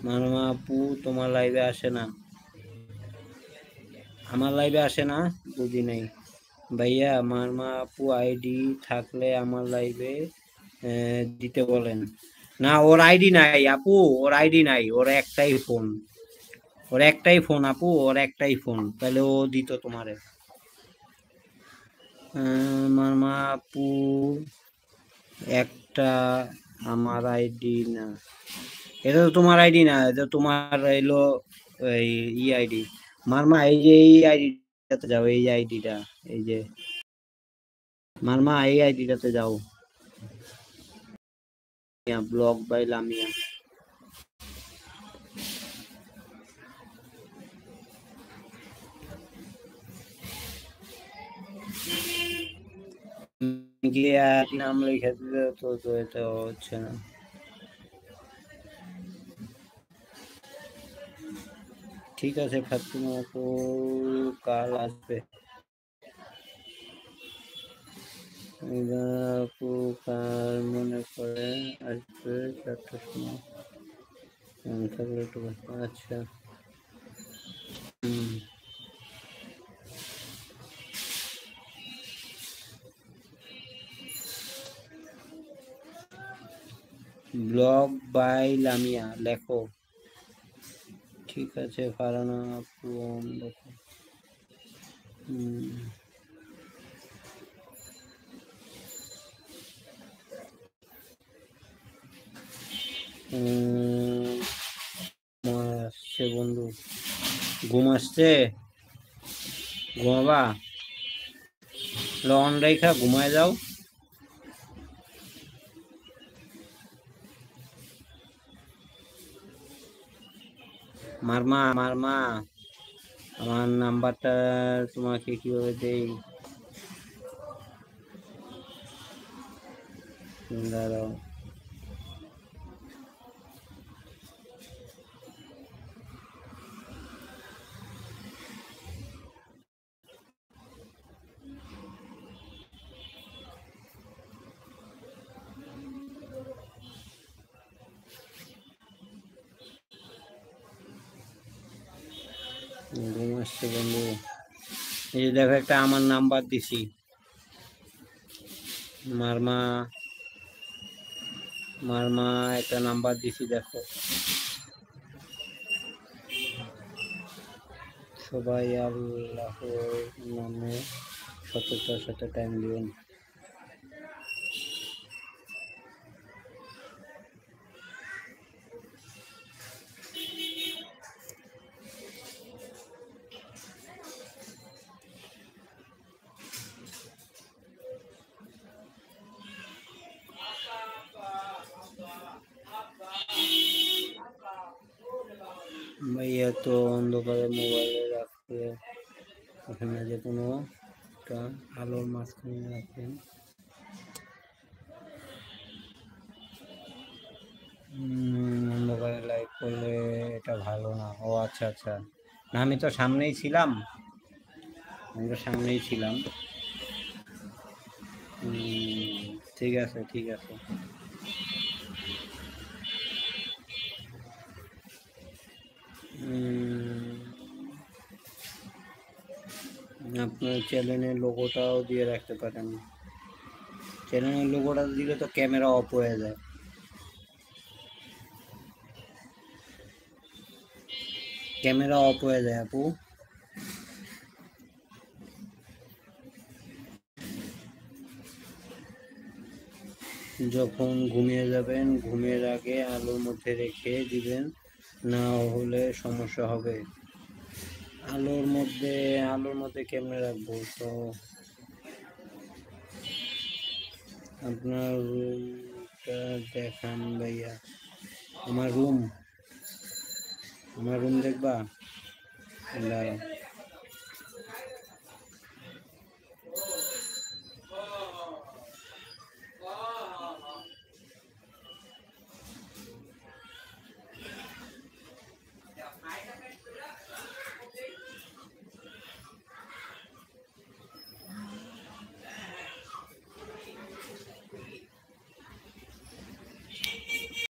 মারমা আপু তোমার লাইভে আসে না, আমার লাইভে আসে না, বুঝি নাই ভাইয়া। মারমা আপু আইডি থাকলে আমার লাইভে দিতে বলেন। না, ওর আইডি নাই আপু, ওর আইডি নাই, ওর একটাই ফোন, ওর একটাই ফোন আপু, ওর একটাই ফোন, তাহলে ও দিত তোমারে। মারমা আপু একটা আমার আইডি না, এটা তো তোমার আইডি না, এটা তোমার এলো এই ই আইডি। মারমা এই যে এই আইডিটাতে যাও, এই আইডিটা, এই যে মারমা এই আইডিটাতে যাও, ব্লক বাই লামিয়া। গিয়ে নাম লিখে দিলে তো, তো এটা হচ্ছে না। ঠিক আছে, ফাতিমা আপু কাল আসবে, আপু কাল মনে করে আসবে 4টার সময়, থাকলে একটু আচ্ছা। ব্লগ বাই লামিয়া লেখো। ঠিক আছে ফারানা আপু দেখো। আসছে বন্ধু, ঘুম আসছে, ঘুমাবা, লন রেখা ঘুমায় যাও। মারমা মারমা আমার নাম্বারটা তোমাকে কিভাবে দেই, দাঁড়াও। ঘুম আসছে বন্ধু, এই যে দেখো একটা আমার নাম্বার দিছি, মারমা মারমা একটা নাম্বার দিছি দেখো। সবাই আল্লাহর নামে সততার সাথে টাইম দিবেন। ভাইয়া তো অন্ধকারে মোবাইলে রাখতে, এখানে যে কোনো একটা আলোর মাঝখানে রাখেন। অন্ধকারে লাইট করলে এটা ভালো না। ও আচ্ছা আচ্ছা, না আমি তো সামনেই ছিলাম, আমি তো সামনেই ছিলাম। ঠিক আছে ঠিক আছে। আপনার চ্যানেলের লোগোটাও দিয়ে রাখতে পারেন, চ্যানেলের লোগোটা দিলে তো ক্যামেরা অফ হয়ে যায়। ক্যামেরা অফ হয়ে যায় আপু। যখন ঘুমিয়ে যাবেন, ঘুমের আগে আলোর মধ্যে রেখে দিবেন, না হলে সমস্যা হবে। আলোর মধ্যে, আলোর মধ্যে কেমনে রাখবো তো, আপনার রুমটা দেখান ভাইয়া। আমার রুম, আমার রুম দেখবা, দাঁড়াও।